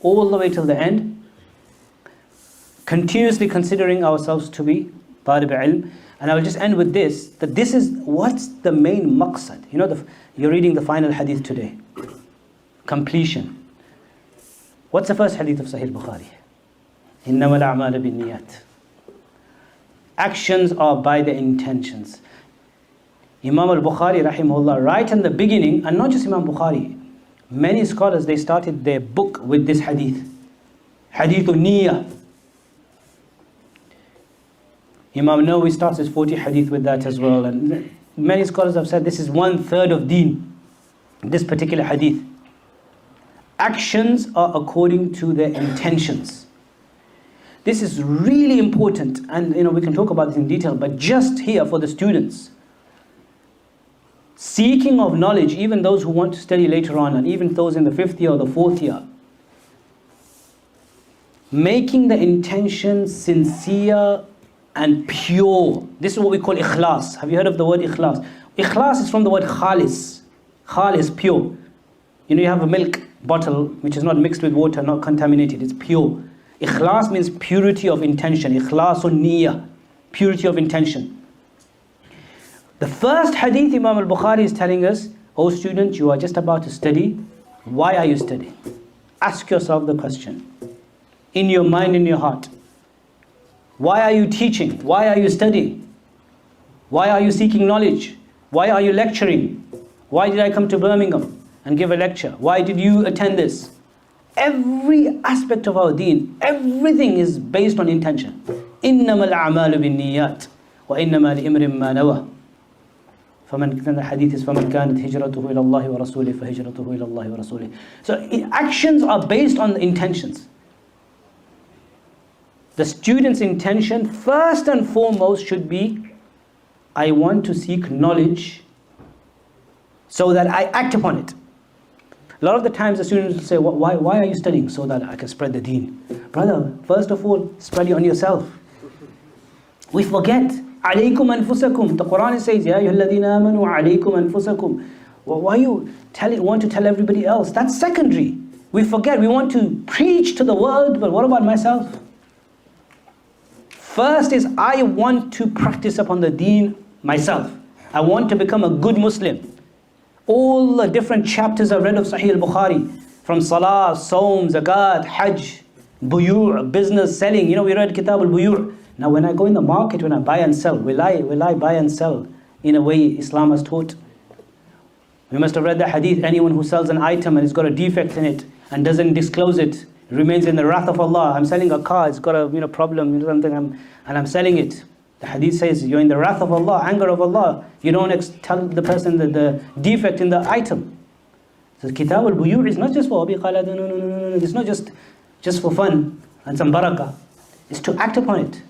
all the way till the end, continuously considering ourselves to be talib ilm. And I will just end with this, that this is what's the main maqsad. You know, you're reading the final hadith today, completion. What's the first hadith of Sahih Bukhari? إِنَّمَا الْأَعْمَالُ بِالنِّيَّاتِ. Actions are by the intentions. Imam al-Bukhari rahimahullah, right in the beginning, and not just Imam Bukhari, many scholars, they started their book with this hadith. Hadithun Niyyah. Imam Nawawi starts his 40 hadith with that as well. And many scholars have said this is 1/3 of Deen, this particular hadith. Actions are according to their intentions. This is really important, and we can talk about this in detail, but just here for the students. Seeking of knowledge, even those who want to study later on, and even those in the 5th year or the 4th year, making the intention sincere and pure. This is what we call ikhlas. Have you heard of the word ikhlas? Ikhlas is from the word khalis. Khalis, pure. You have a milk bottle which is not mixed with water, not contaminated, it's pure. Ikhlas means purity of intention. Ikhlasun niyyah, purity of intention. The first hadith Imam al-Bukhari is telling us, oh student, you are just about to study. Why are you studying? Ask yourself the question. In your mind, in your heart. Why are you teaching? Why are you studying? Why are you seeking knowledge? Why are you lecturing? Why did I come to Birmingham and give a lecture? Why did you attend this? Every aspect of our deen, everything is based on intention. إِنَّمَا الْأَعْمَالُ بِالنِّيَّاتِ وَإِنَّمَا لِإِمْرٍ مَّا نَوَى. The hadith is فَمَنْ كَانَتْ هِجْرَتُهُ إِلَى اللَّهِ وَرَسُولِهِ فَهِجْرَتُهُ إِلَى اللَّهِ وَرَسُولِهِ. So actions are based on the intentions. The student's intention, first and foremost, should be, I want to seek knowledge so that I act upon it. A lot of the times the students will say, why are you studying? So that I can spread the deen. Brother, first of all, study on yourself. We forget. Alaykum anfusakum. The Quran says, Ya ayyuhalladhina amanu alaykum anfusakum. Why you want to tell everybody else? That's secondary. We forget. We want to preach to the world, but what about myself? First is, I want to practice upon the deen myself. I want to become a good Muslim. All the different chapters I read of Sahih al-Bukhari, from Salah, Saum, Zakat, Hajj, Buyu', business, selling. We read Kitab al-Buyu'. Now when I go in the market, when I buy and sell, will I buy and sell in a way Islam has taught? We must have read the hadith, anyone who sells an item and it's got a defect in it and doesn't disclose it, remains in the wrath of Allah. I'm selling a car, it's got a problem, something, and I'm selling it. The hadith says you're in the wrath of Allah, anger of Allah. You don't tell the person the defect in the item. So Kitab al-Buyu' is not just for Abi Khalad, no. It's not just for fun and some barakah. It's to act upon it.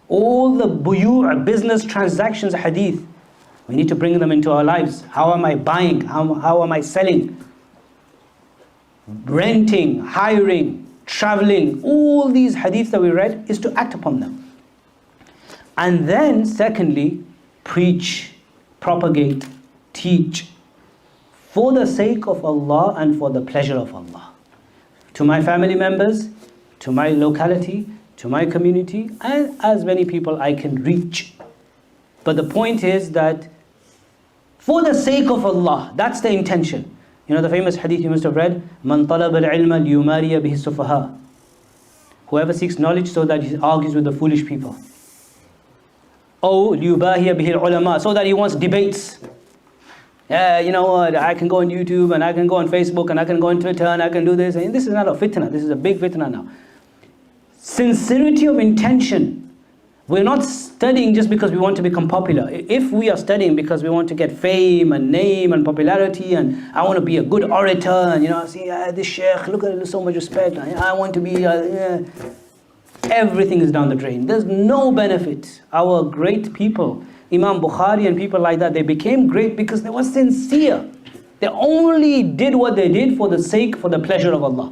All the buyu', business transactions, hadith, we need to bring them into our lives. How am I buying? How am I selling? Renting, hiring, traveling, all these hadiths that we read is to act upon them. And then secondly, preach, propagate, teach for the sake of Allah and for the pleasure of Allah. To my family members, to my locality, to my community, and as many people I can reach. But the point is that for the sake of Allah, that's the intention. The famous hadith you must have read, Man talaba al-ilma liyumariya bihi sufaha. Whoever seeks knowledge so that he argues with the foolish people. Oh, liyubahiya bihi al-ulama, so that he wants debates. You know what, I can go on YouTube and I can go on Facebook and I can go on Twitter and I can do this. And this is not a fitna, this is a big fitna now. Sincerity of intention. We're not studying just because we want to become popular. If we are studying because we want to get fame and name and popularity and I want to be a good orator and see this sheikh, look at it, so much respect, I want to be, everything is down the drain. There's no benefit. Our great people, Imam Bukhari and people like that, they became great because they were sincere. They only did what they did for the pleasure of Allah.